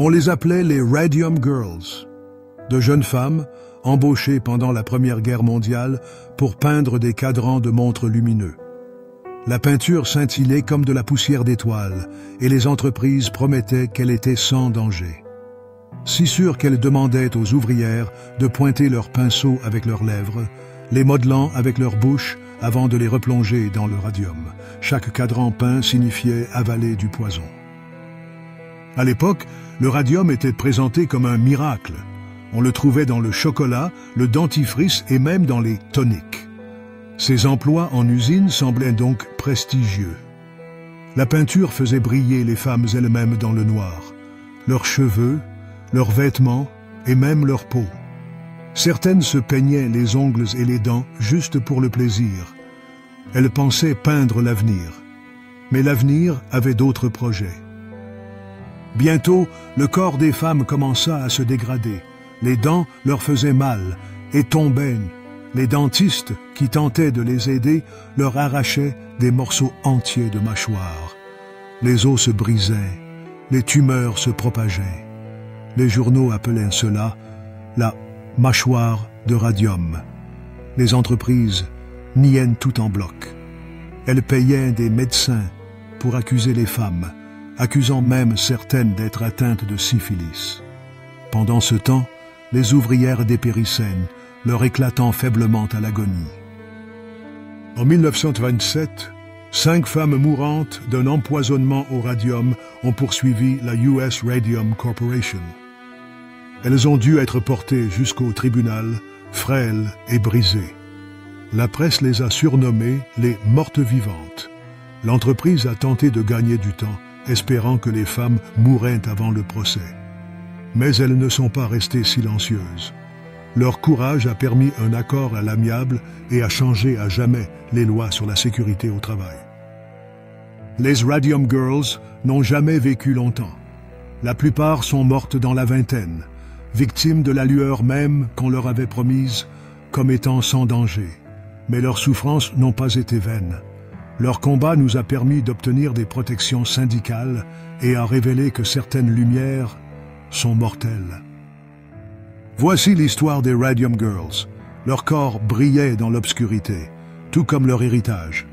On les appelait les Radium Girls, de jeunes femmes embauchées pendant la Première Guerre mondiale pour peindre des cadrans de montres lumineux. La peinture scintillait comme de la poussière d'étoiles et les entreprises promettaient qu'elle était sans danger. Si sûres qu'elles demandaient aux ouvrières de pointer leurs pinceaux avec leurs lèvres, les modelant avec leur bouche avant de les replonger dans le radium. Chaque cadran peint signifiait avaler du poison. À l'époque, le radium était présenté comme un miracle. On le trouvait dans le chocolat, le dentifrice et même dans les toniques. Ces emplois en usine semblaient donc prestigieux. La peinture faisait briller les femmes elles-mêmes dans le noir, leurs cheveux, leurs vêtements et même leur peau. Certaines se peignaient les ongles et les dents juste pour le plaisir. Elles pensaient peindre l'avenir. Mais l'avenir avait d'autres projets. Bientôt, le corps des femmes commença à se dégrader. Les dents leur faisaient mal et tombaient. Les dentistes, qui tentaient de les aider, leur arrachaient des morceaux entiers de mâchoire. Les os se brisaient, les tumeurs se propageaient. Les journaux appelaient cela la mâchoire de radium. Les entreprises niaient tout en bloc. Elles payaient des médecins pour accuser les femmes, accusant même certaines d'être atteintes de syphilis. Pendant ce temps, les ouvrières dépérissaient, leur éclatant faiblement à l'agonie. En 1927, 5 femmes mourantes d'un empoisonnement au radium ont poursuivi la US Radium Corporation. Elles ont dû être portées jusqu'au tribunal, frêles et brisées. La presse les a surnommées les mortes vivantes. L'entreprise a tenté de gagner du temps, espérant que les femmes mourraient avant le procès. Mais elles ne sont pas restées silencieuses. Leur courage a permis un accord à l'amiable et a changé à jamais les lois sur la sécurité au travail. Les Radium Girls n'ont jamais vécu longtemps. La plupart sont mortes dans la vingtaine, victimes de la lueur même qu'on leur avait promise comme étant sans danger. Mais leurs souffrances n'ont pas été vaines. Leur combat nous a permis d'obtenir des protections syndicales et a révélé que certaines lumières sont mortelles. Voici l'histoire des Radium Girls. Leur corps brillait dans l'obscurité, tout comme leur héritage.